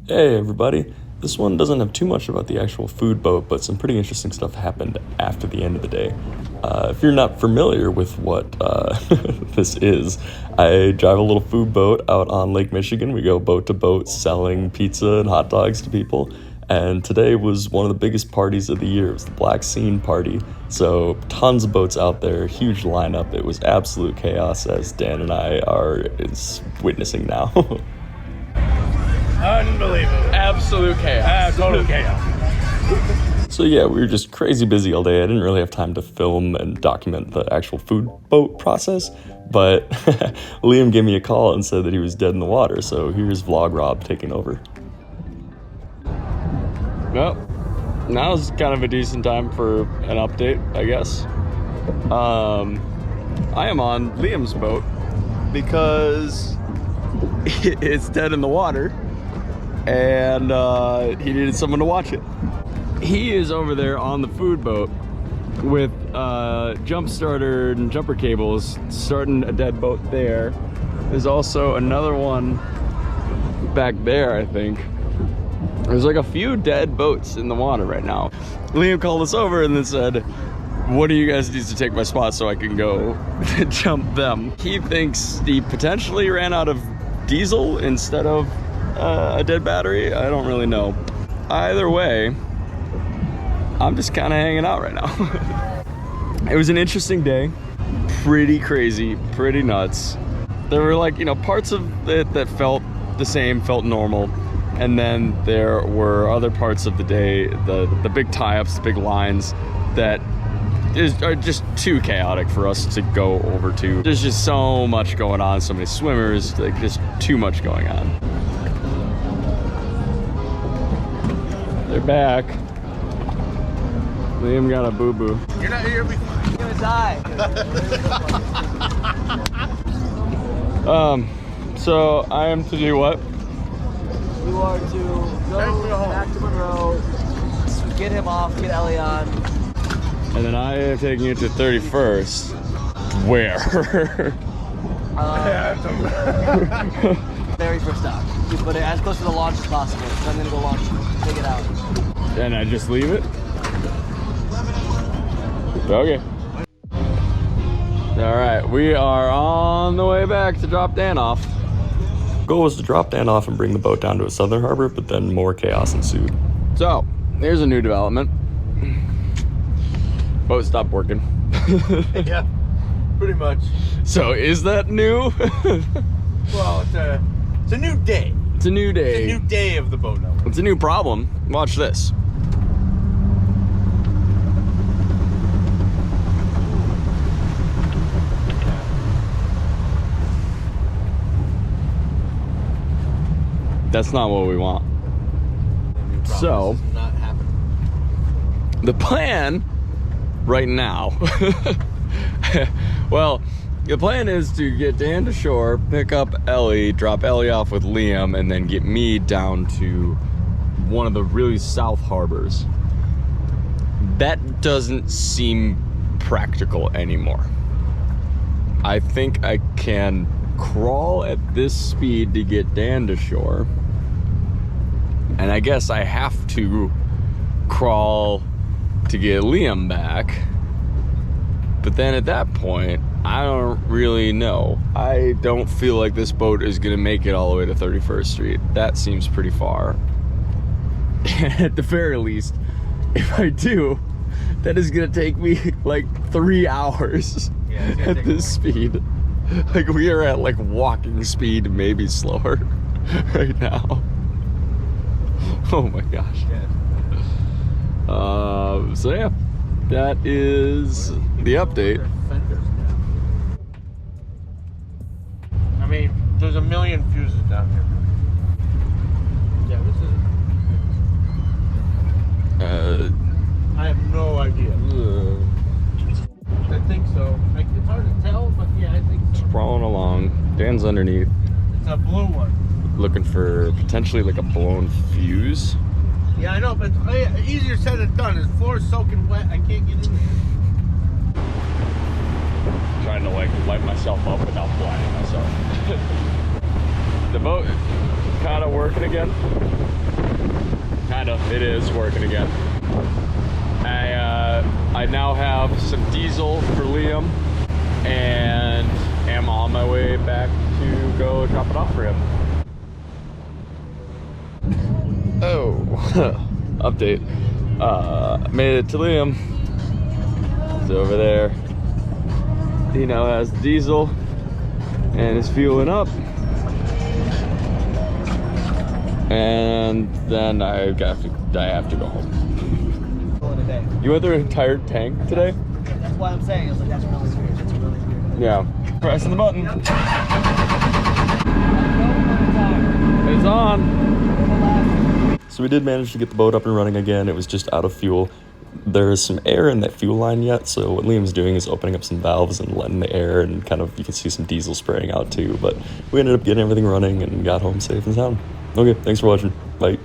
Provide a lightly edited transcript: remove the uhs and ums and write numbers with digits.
Hey everybody, this one doesn't have too much about the actual food boat, but some pretty interesting stuff happened after the end of the day. If you're not familiar with what this is, I drive a little food boat out on Lake Michigan. We go boat to boat selling pizza and hot dogs to people. And today was one of the biggest parties of the year. It was the Black Scene Party. So tons of boats out there, huge lineup. It was absolute chaos, as Dan and I is witnessing now. Unbelievable. Absolute chaos. Total chaos. So yeah, we were just crazy busy all day. I didn't really have time to film and document the actual food boat process, but Liam gave me a call and said that he was dead in the water, so here's Vlog Rob taking over. Well, now's kind of a decent time for an update, I guess. I am on Liam's boat because it's dead in the water and he needed someone to watch it. He is over there on the food boat with jump starter and jumper cables starting a dead boat there. There's also another one back there, I think. There's like a few dead boats in the water right now. Liam called us over and then said, "One of you guys needs to take my spot so I can go jump them." He thinks he potentially ran out of diesel instead of a dead battery. I don't really know. Either way, I'm just kind of hanging out right now. It was an interesting day. Pretty crazy, pretty nuts. There were like, parts of it that felt the same, felt normal. And then there were other parts of the day, the big tie-ups, the big lines that are just too chaotic for us to go over to. There's just so much going on, so many swimmers, like just too much going on. They're back. Liam got a boo-boo. You're not here before. You're gonna die. So I am to do what? You are to go back to Monroe, get him off, get Ellie on. And then I am taking it to 31st. Where? Very first stop. You put it as close to the launch as possible. So I'm gonna go launch, take it out. And I just leave it? Okay. All right, we are on the way back to drop Dan off. Goal was to drop Dan off and bring the boat down to a southern harbor, but then more chaos ensued. So, here's a new development. Boat stopped working. Yeah, pretty much. So, is that new? Well, it's a new day. It's a new day. It's a new day of the boat network. It's a new problem. Watch this. That's not what we want. So, This is not happening. the plan right now, well, the plan is to get Dan to shore, pick up Ellie, drop Ellie off with Liam, and then get me down to one of the really south harbors. That doesn't seem practical anymore. I think I can crawl at this speed to get Dan to shore. And I guess I have to crawl to get Liam back. But then at that point, I don't really know. I don't feel like this boat is gonna make it all the way to 31st Street. That seems pretty far. At the very least, if I do, that is gonna take me like 3 hours at this speed. Like we are at like walking speed, maybe slower right now. Oh my gosh. So yeah, that is the update. I mean, there's a million fuses down here. Yeah, this is. I have no idea. I think so. Like, it's hard to tell, but yeah, I think so. Crawling along. Dan's underneath, It's a blue one. looking for potentially like a blown fuse. Yeah, I know, but it's easier said than done. The floor is soaking wet. I can't get in there. Trying to like light myself up without blinding myself. The boat kind of working again. kind of. It is working again. I now have some diesel for Liam and am on my way back to go drop it off for him. Oh, update. Made it to Liam. He's over there. He now has diesel and is fueling up. And then I have to go home. Today. You went through an entire tank today? That's why I'm saying. I was like, that's really weird. That's really weird. Yeah. Pressing the button. It's on. So we did manage to get the boat up and running again. It was just out of fuel. There is some air in that fuel line yet, so what Liam's doing is opening up some valves and letting the air, and kind of you can see some diesel spraying out too. But we ended up getting everything running and got home safe and sound. Okay, thanks for watching. Bye.